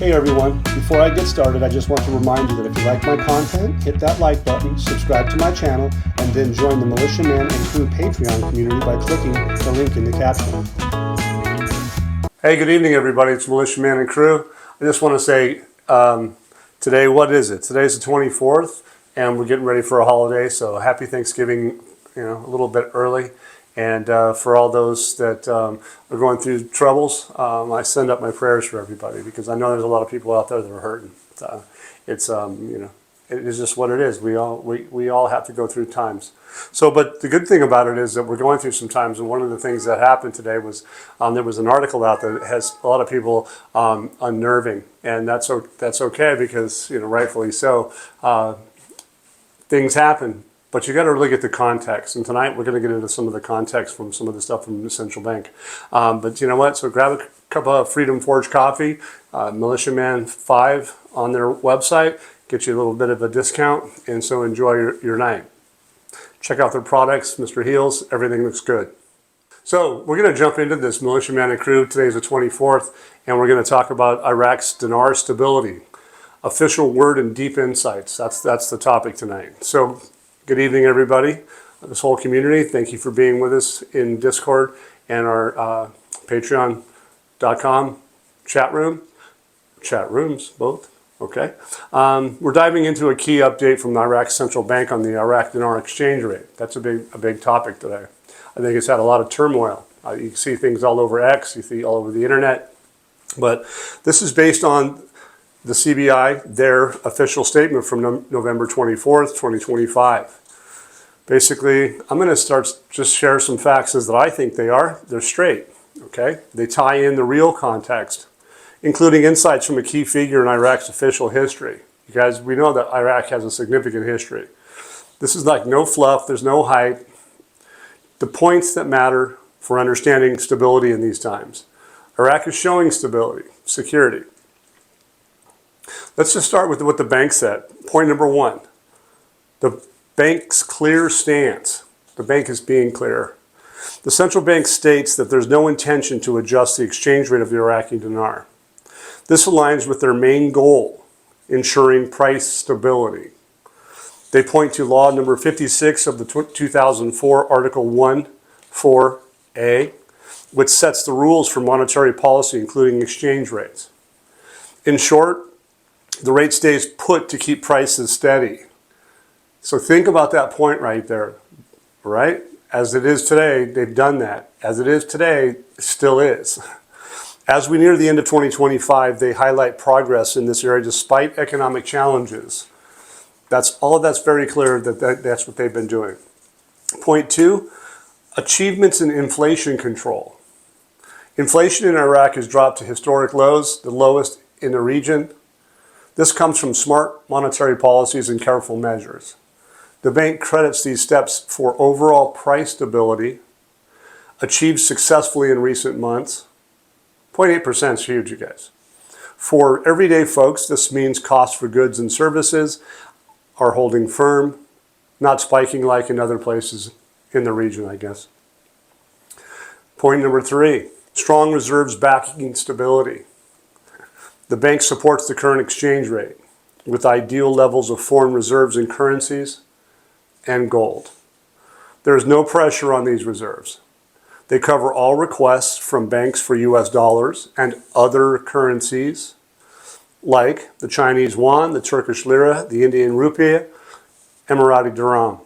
Hey everyone, before I get started, I just want to remind you that if you like my content, hit that like button, subscribe to my channel, and then join the Militia Man and Crew Patreon community by clicking the link in the caption. Hey, good evening everybody, it's Militia Man and Crew. I just want to say, today, what is it? Today's the 24th, and we're getting ready for a holiday, so happy Thanksgiving, a little bit early. And for all those that are going through troubles, I send up my prayers for everybody, because I know there's a lot of people out there that are hurting. It is just what it is. We all have to go through times. So, but the good thing about it is that we're going through some times, and one of the things that happened today was there was an article out there that has a lot of people unnerving, and that's okay, because rightfully so. Things happen. But you got to really get the context, and tonight we're going to get into some of the context from some of the stuff from the central bank. But you know what? So grab a cup of Freedom Forge coffee, Militia Man 5 on their website, get you a little bit of a discount, and so enjoy your night. Check out their products, Mr. Heels, everything looks good. So we're going to jump into this Militia Man and Crew. Today's the 24th, and we're going to talk about Iraq's dinar stability, official word and deep insights. That's the topic tonight. So. Good evening, everybody, this whole community. Thank you for being with us in Discord and our patreon.com chat rooms, both. Okay. We're diving into a key update from the Iraq Central Bank on the Iraq dinar exchange rate. That's a big topic today. I think it's had a lot of turmoil. You can see things all over X, you see all over the internet. But this is based on the CBI, their official statement from November 24th, 2025. Basically, I'm going to just share some facts as that I think they're straight, okay? They tie in the real context, including insights from a key figure in Iraq's official history. You guys, we know that Iraq has a significant history. This is like no fluff, there's no hype. The points that matter for understanding stability in these times. Iraq is showing stability, security. Let's just start with what the bank said. Point number one, the bank's clear stance. The bank is being clear. The central bank states that there's no intention to adjust the exchange rate of the Iraqi dinar. This aligns with their main goal, ensuring price stability. They point to law number 56 of the 2004 Article 1(4)(a), which sets the rules for monetary policy, including exchange rates. In short, the rate stays put to keep prices steady. So think about that point right there, right? As it is today, they've done that. As it is today, it still is. As we near the end of 2025, they highlight progress in this area despite economic challenges. All of that's very clear that's what they've been doing. Point two, achievements in inflation control. Inflation in Iraq has dropped to historic lows, the lowest in the region. This comes from smart monetary policies and careful measures. The bank credits these steps for overall price stability, achieved successfully in recent months. 0.8% is huge, you guys. For everyday folks, this means costs for goods and services are holding firm, not spiking like in other places in the region, I guess. Point number three, strong reserves backing stability. The bank supports the current exchange rate with ideal levels of foreign reserves in currencies and gold. There is no pressure on these reserves. They cover all requests from banks for US dollars and other currencies like the Chinese yuan, the Turkish lira, the Indian rupee, Emirati dirham.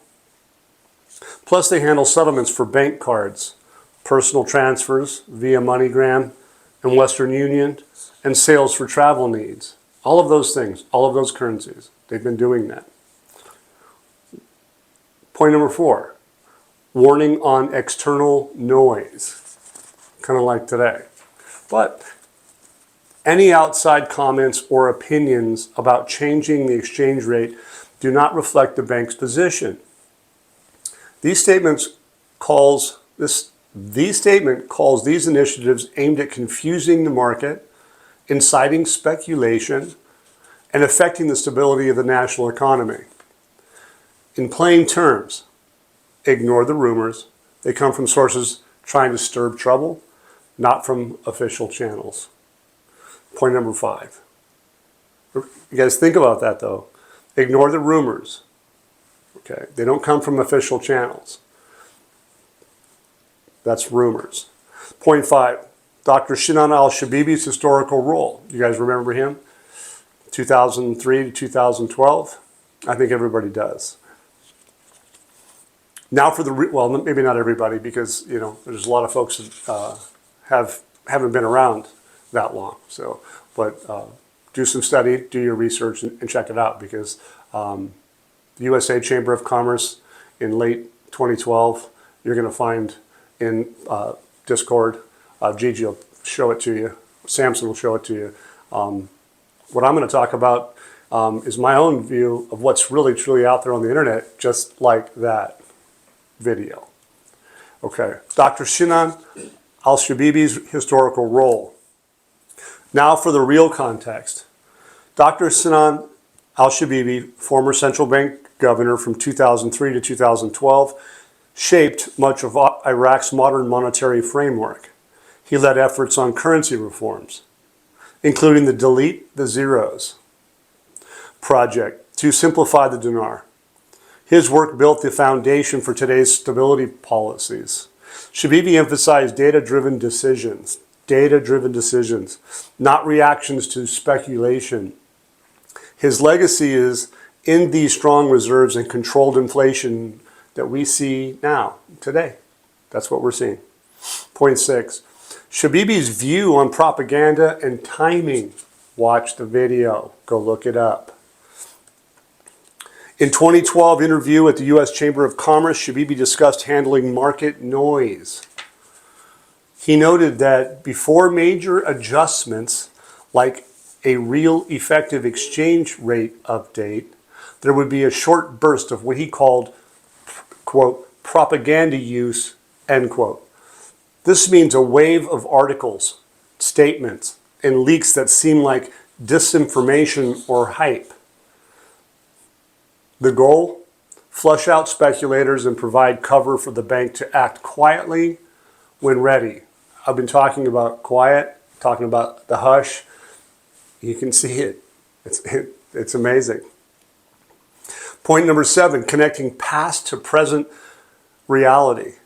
Plus they handle settlements for bank cards, personal transfers via MoneyGram and Western Union, and sales for travel needs. All of those things, all of those currencies, they've been doing that. Point number four, warning on external noise, kind of like today. But any outside comments or opinions about changing the exchange rate do not reflect the bank's position. These statement calls these initiatives aimed at confusing the market, inciting speculation, and affecting the stability of the national economy. In plain terms, ignore the rumors. They come from sources trying to stir trouble, not from official channels. Point number 5. You guys think about that though. Ignore the rumors. Okay, they don't come from official channels. That's rumors. Point 5, Dr. Shinan al-Shabibi's historical role. You guys remember him? 2003 to 2012? I think everybody does. Now for the, well, maybe not everybody, because, you know, there's a lot of folks that haven't been around that long. So, but do some study, do your research, and check it out, because the USA Chamber of Commerce in late 2012, you're going to find in Discord, Gigi will show it to you, Samson will show it to you. What I'm going to talk about is my own view of what's really truly out there on the internet, just like that video. Okay, Dr. Shinan al-Shabibi's historical role. Now for the real context. Dr. Shinan al-Shabibi, former central bank governor from 2003 to 2012, shaped much of Iraq's modern monetary framework. He led efforts on currency reforms, including the Delete the Zeros project to simplify the dinar. His work built the foundation for today's stability policies. Shabibi emphasized data-driven decisions, not reactions to speculation. His legacy is in these strong reserves and controlled inflation that we see now, today. That's what we're seeing. Point 6, Shabibi's view on propaganda and timing. Watch the video, go look it up. In 2012 interview at the U.S. Chamber of Commerce, Shabibi discussed handling market noise. He noted that before major adjustments, like a real effective exchange rate update, there would be a short burst of what he called, quote, propaganda use, end quote. This means a wave of articles, statements, and leaks that seem like disinformation or hype. The goal? Flush out speculators and provide cover for the bank to act quietly when ready. I've been talking about quiet, talking about the hush. You can see it. It's amazing. Point number 7, connecting past to present reality.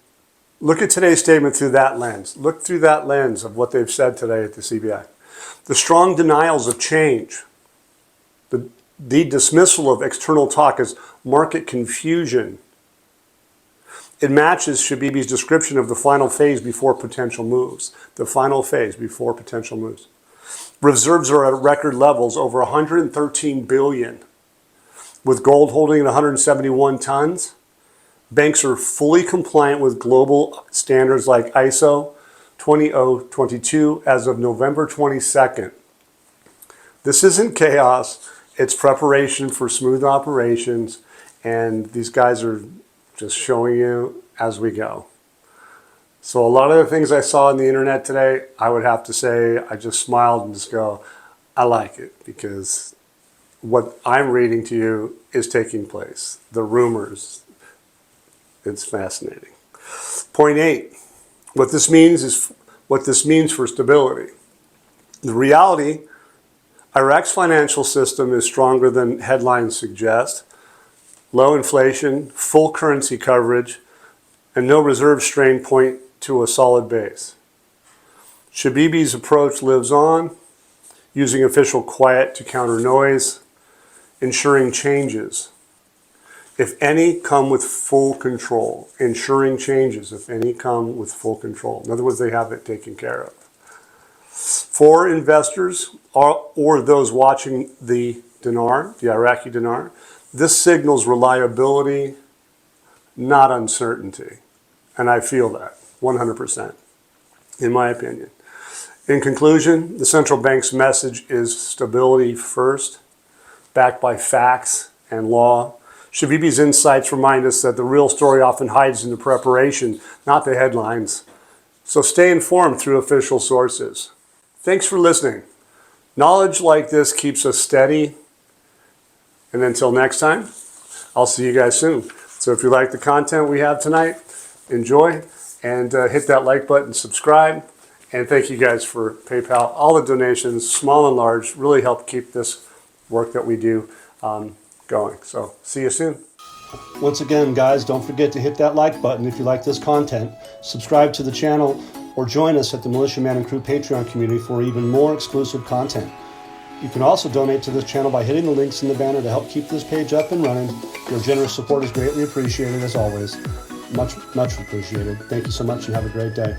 Look at today's statement through that lens. Look through that lens of what they've said today at the CBI. The strong denials of change, the dismissal of external talk as market confusion. It matches Shabibi's description of the final phase before potential moves. The final phase before potential moves. Reserves are at record levels, over 113 billion. With gold holding at 171 tons, banks are fully compliant with global standards like ISO 20022 as of November 22nd. This isn't chaos. It's preparation for smooth operations, and these guys are just showing you as we go. So a lot of the things I saw on the internet today, I would have to say, I just smiled and just go, I like it, because what I'm reading to you is taking place. The rumors, it's fascinating. Point 8, what this means for stability. The reality, Iraq's financial system is stronger than headlines suggest. Low inflation, full currency coverage, and no reserve strain point to a solid base. Shabibi's approach lives on, using official quiet to counter noise, ensuring changes, if any, come with full control. Ensuring changes, if any, come with full control. In other words, they have it taken care of. For investors or those watching the dinar, the Iraqi dinar, this signals reliability, not uncertainty. And I feel that 100%, in my opinion. In conclusion, the central bank's message is stability first, backed by facts and law. Shabibi's insights remind us that the real story often hides in the preparation, not the headlines. So stay informed through official sources. Thanks for listening. Knowledge like this keeps us steady. And until next time, I'll see you guys soon. So if you like the content we have tonight, enjoy and hit that like button, subscribe. And thank you guys for PayPal. All the donations, small and large, really help keep this work that we do going. So see you soon. Once again, guys, don't forget to hit that like button if you like this content, subscribe to the channel, or join us at the Militia Man and Crew Patreon community for even more exclusive content. You can also donate to this channel by hitting the links in the banner to help keep this page up and running. Your generous support is greatly appreciated, as always. Much, much appreciated. Thank you so much and have a great day.